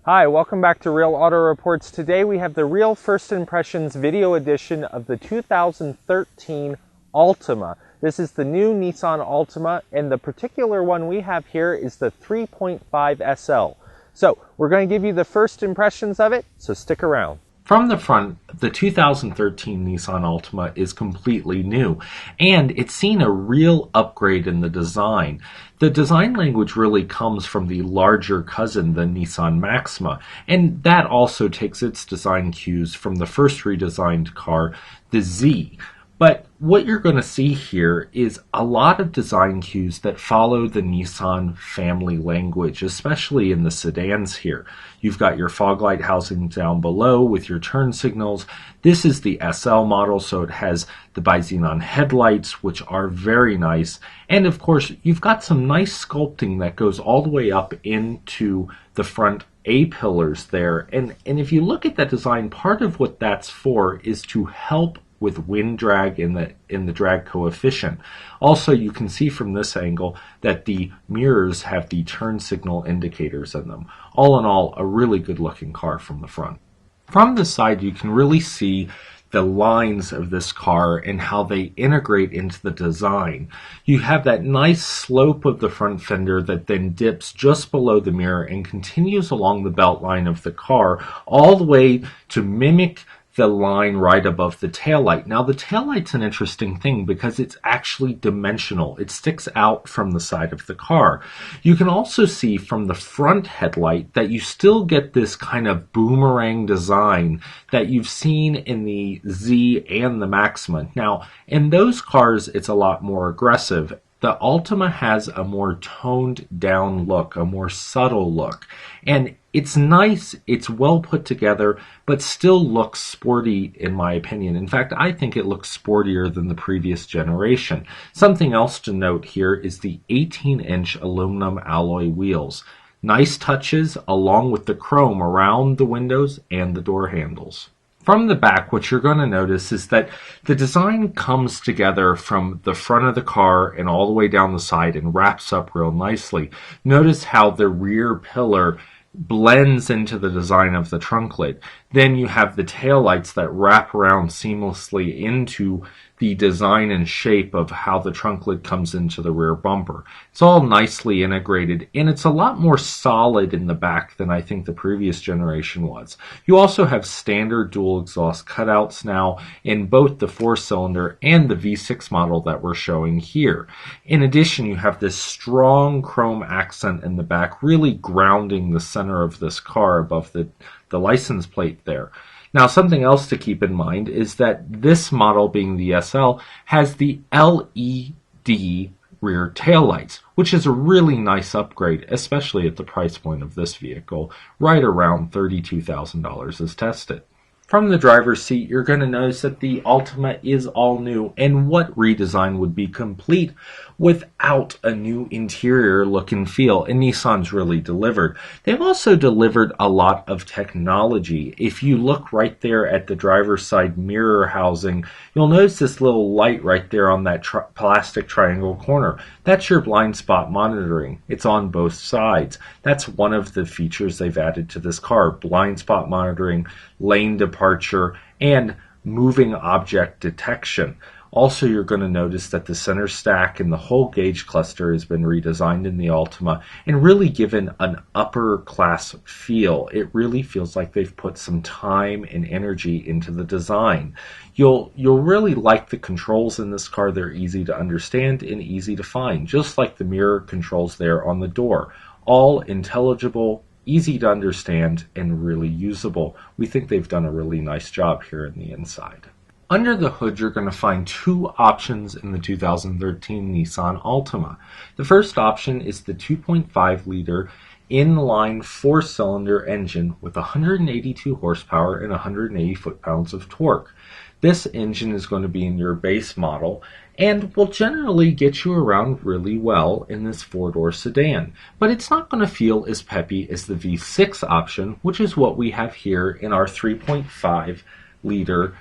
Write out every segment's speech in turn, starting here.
Hi, welcome back to Real Auto Reports. Today we have the Real First Impressions video edition of the 2013 Altima. This is the new Nissan Altima, and the particular one we have here is the 3.5 SL. So we're going to give you the first impressions of it, so stick around. From the front, the 2013 Nissan Altima is completely new, and it's seen a real upgrade in the design. The design language really comes from the larger cousin, the Nissan Maxima, and that also takes its design cues from the first redesigned car, the Z. But what you're going to see here is a lot of design cues that follow the Nissan family language, especially in the sedans here. You've got your fog light housing down below with your turn signals. This is the SL model, so it has the bi-xenon headlights, which are very nice. And of course, you've got some nice sculpting that goes all the way up into the front A-pillars there. And if you look at that design, part of what that's for is to help with wind drag in the drag coefficient. Also, you can see from this angle that the mirrors have the turn signal indicators in them. All in all, a really good looking car from the front. From the side, you can really see the lines of this car and how they integrate into the design. You have that nice slope of the front fender that then dips just below the mirror and continues along the belt line of the car all the way to mimic the line right above the taillight. Now the taillight's an interesting thing because it's actually dimensional. It sticks out from the side of the car. You can also see from the front headlight that you still get this kind of boomerang design that you've seen in the Z and the Maxima. Now in those cars it's a lot more aggressive. The Altima has a more toned down look, a more subtle look. And it's nice, it's well put together, but still looks sporty in my opinion. In fact, I think it looks sportier than the previous generation. Something else to note here is the 18-inch aluminum alloy wheels. Nice touches along with the chrome around the windows and the door handles. From the back, what you're going to notice is that the design comes together from the front of the car and all the way down the side and wraps up real nicely. Notice how the rear pillar blends into the design of the trunk lid. Then you have the taillights that wrap around seamlessly into the design and shape of how the trunk lid comes into the rear bumper. It's all nicely integrated, and it's a lot more solid in the back than I think the previous generation was. You also have standard dual exhaust cutouts now in both the 4-cylinder and the V6 model that we're showing here. In addition, you have this strong chrome accent in the back, really grounding the center of this car above the license plate there. Now, something else to keep in mind is that this model, being the SL, has the LED rear taillights, which is a really nice upgrade, especially at the price point of this vehicle, right around $32,000 as tested. From the driver's seat, you're going to notice that the Altima is all new, and what redesign would be complete without a new interior look and feel, and Nissan's really delivered. They've also delivered a lot of technology. If you look right there at the driver's side mirror housing, you'll notice this little light right there on that plastic triangle corner. That's your blind spot monitoring. It's on both sides. That's one of the features they've added to this car: blind spot monitoring, lane departure, and moving object detection. Also, you're going to notice that the center stack and the whole gauge cluster has been redesigned in the Altima and really given an upper class feel. It really feels like they've put some time and energy into the design. You'll really like the controls in this car. They're easy to understand and easy to find, just like the mirror controls there on the door. All intelligible, easy to understand, and really usable. We think they've done a really nice job here in the inside. Under the hood, you're going to find two options in the 2013 Nissan Altima. The first option is the 2.5-liter inline 4-cylinder engine with 182 horsepower and 180 foot-pounds of torque. This engine is going to be in your base model and will generally get you around really well in this 4-door sedan. But it's not going to feel as peppy as the V6 option, which is what we have here in our 3.5-liter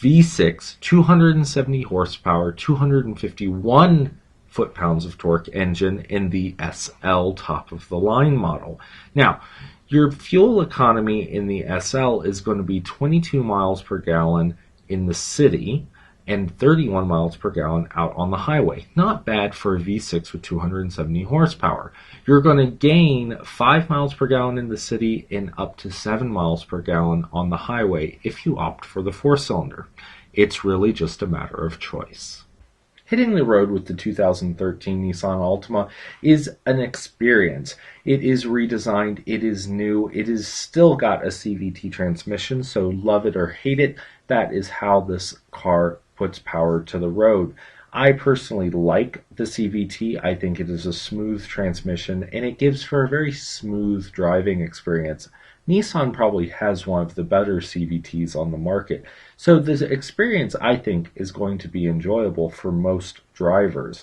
V6, 270 horsepower, 251 foot-pounds of torque engine in the SL top of the line model. Now, Your fuel economy in the SL is going to be 22 miles per gallon in the city and 31 miles per gallon out on the highway. Not bad for a V6 with 270 horsepower. You're going to gain 5 miles per gallon in the city and up to 7 miles per gallon on the highway if you opt for the 4-cylinder. It's really just a matter of choice. Hitting the road with the 2013 Nissan Altima is an experience. It is redesigned, it is new, it is still got a CVT transmission, so love it or hate it, that is how this car puts power to the road. I personally like the CVT. I think it is a smooth transmission and it gives for a very smooth driving experience. Nissan probably has one of the better CVTs on the market. So the experience, I think, is going to be enjoyable for most drivers.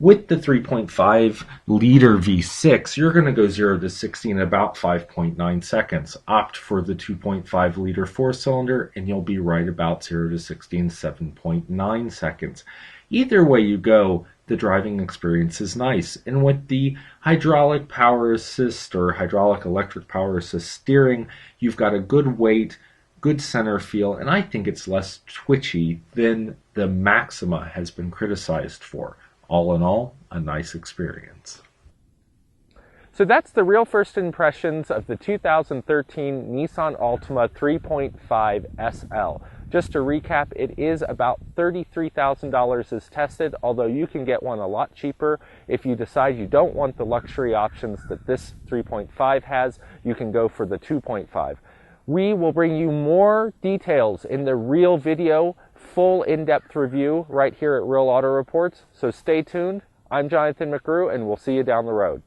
With the 3.5 liter V6, you're going to go 0 to 60 in about 5.9 seconds. Opt for the 2.5 liter 4-cylinder and you'll be right about 0 to 60 in 7.9 seconds. Either way you go, the driving experience is nice. And with the hydraulic power assist or hydraulic electric power assist steering, you've got a good weight, good center feel, and I think it's less twitchy than the Maxima has been criticized for. All in all, a nice experience. So that's the real first impressions of the 2013 Nissan Altima 3.5 SL. Just to recap, it is about $33,000 as tested, although you can get one a lot cheaper. If you decide you don't want the luxury options that this 3.5 has, you can go for the 2.5. We will bring you more details in the real video, full in-depth review right here at Real Auto Reports, so stay tuned. I'm Jonathan McGrew, and we'll see you down the road.